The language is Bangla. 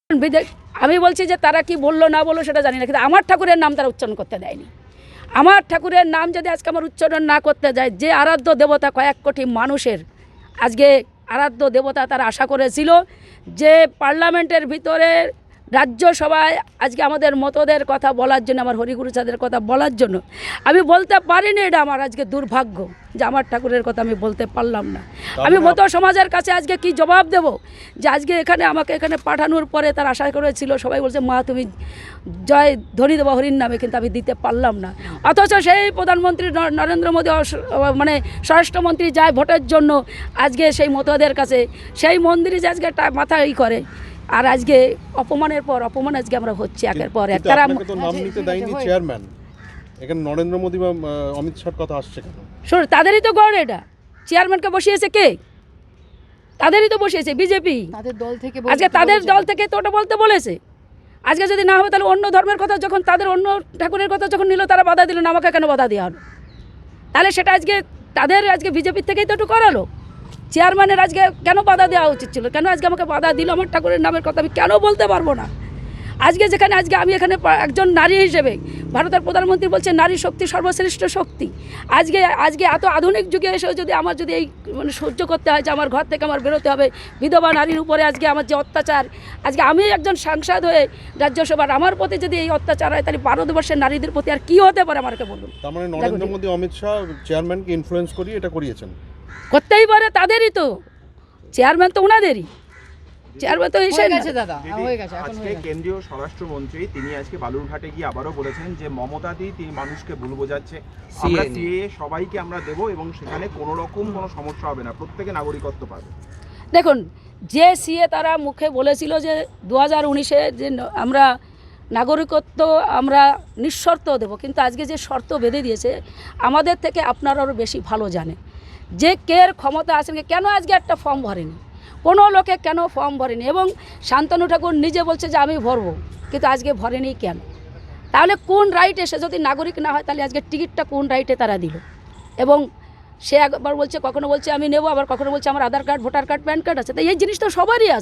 আমি বলছি যে তারা কি বললো না বললো সেটা জানি না, কিন্তু আমার ঠাকুরের নাম তারা উচ্চারণ করতে দেয়নি। আমার ঠাকুরের নাম যদি আজকে আমার উচ্চারণ না করতে যায়, যে আরাধ্য দেবতা কয়েক কোটি মানুষের আজকে আরাধ্য দেবতা, তারা আশা করেছিল যে পার্লামেন্টের ভিতরে রাজ্যসভায় আজকে আমাদের মতদের কথা বলার জন্য, আমার হরিগুরু চাঁদের কথা বলার জন্য আমি বলতে পারিনি। এটা আমার আজকে দুর্ভাগ্য যে আমার ঠাকুরের কথা আমি বলতে পারলাম না। আমি মতো সমাজের কাছে আজকে কি জবাব দেব যে আজকে এখানে আমাকে এখানে পাঠানোর পরে তার আশা করেছিল, সবাই বলছে মা তুমি জয় ধ্বনি দেবো হরির নামে, কিন্তু আমি দিতে পারলাম না। অথচ সেই প্রধানমন্ত্রী নরেন্দ্র মোদী মানে স্বরাষ্ট্রমন্ত্রী যায় ভোটের জন্য আজকে সেই মতদের কাছে, সেই মন্দিরে যে আজকে মাথা করে, আর আজকে অপমানের পর অপমান আজকে আমরা হচ্ছে একের পর এক। তারা নাম নিতে দেয়নি চেয়ারম্যান, এখানে নরেন্দ্র মোদী বা অমিত শাহর কথা আসছে কেন? শোন, তাদেরই তো গড়, এটা চেয়ারম্যানকে বসিয়েছে কে? তাদেরই তো বসিয়েছে বিজেপি। তাদের দল থেকে আজকে তাদের দল থেকে তো ওটা বলতে বলেছে। আজকে যদি না হবে তাহলে অন্য ধর্মের কথা যখন তাদের অন্য ঠাকুরের কথা যখন নিল, তারা বাধা দিল না, আমাকে কেন বাধা দেওয়া হলো? তাহলে সেটা আজকে তাদের আজকে বিজেপির থেকেই তো একটু করালো। চেয়ারম্যানের আজকে কেন বাধা দেওয়া উচিত ছিল? কেন আজকে আমাকে বাধা দিল? আমার ঠাকুরের নামের কথা আমি কেন বলতে পারবো না? আজকে যেখানে আজকে আমি এখানে একজন নারী হিসেবে, ভারতের প্রধানমন্ত্রী বলছে নারী শক্তি সর্বশ্রেষ্ঠ শক্তি। আজকে এত আধুনিক যুগে এসেও যদি আমার যদি এই মানে সহ্য করতে হয় যে আমার ঘর থেকে আমার বেরোতে হবে, বিধবা নারীর উপরে আজকে আমার যে অত্যাচার, আজকে আমি একজন সাংসদ হয়ে রাজ্যসভার আমার প্রতি যদি এই অত্যাচার হয়, তাহলে ভারতবর্ষের নারীদের প্রতি আর কী হতে পারে আমাকে বলুন। তার মানে নরেন্দ্র মোদী অমিত শাহ চেয়ারম্যানকে ইনফ্লুয়েন্স করিয়ে এটা করিয়েছেন? করতেই পারে, তাদেরই তো চেয়ারম্যান, তো ওনাদেরই চেয়ারম্যান তো এসে গেছে দাদা, হয়ে গেছে। আজকে কেন্দ্রীয় স্বরাষ্ট্রমন্ত্রী তিনি আজকে বালুরঘাটে গিয়ে আবারও বলেছেন যে মমতা দি তিনি মানুষকে ভুল বোঝাচ্ছে, আমরা সিএ সবাইকে আমরা দেবো এবং সেখানে কোনো রকম কোনো সমস্যা হবে না, প্রত্যেকে নাগরিকত্ব পাবে। দেখুন, যে সিএ তারা মুখে বলেছিল যে 2019-এ যে আমরা নাগরিকত্ব আমরা নিঃশর্ত দেব, কিন্তু আজকে যে শর্ত বেঁধে দিয়েছে আমাদের থেকে আপনারা আরও বেশি ভালো জানে যে কের ক্ষমতা আছে, কেন আজকে একটা ফর্ম ভরেনি, কোনো লোকে কেন ফর্ম ভরেনি, এবং শান্তনু ঠাকুর নিজে বলছে যে আমি ভরবো, কিন্তু আজকে ভরেনি কেন? তাহলে কোন রাইটে সে যদি নাগরিক না হয়, তাহলে আজকে টিকিটটা কোন রাইটে তারা দিল? এবং সে একবার বলছে, কখনো বলছে আমি নেব, আবার কখনো বলছে আমার Aadhaar card, voter card, PAN card আছে। তো এই জিনিস তো সবারই আছে।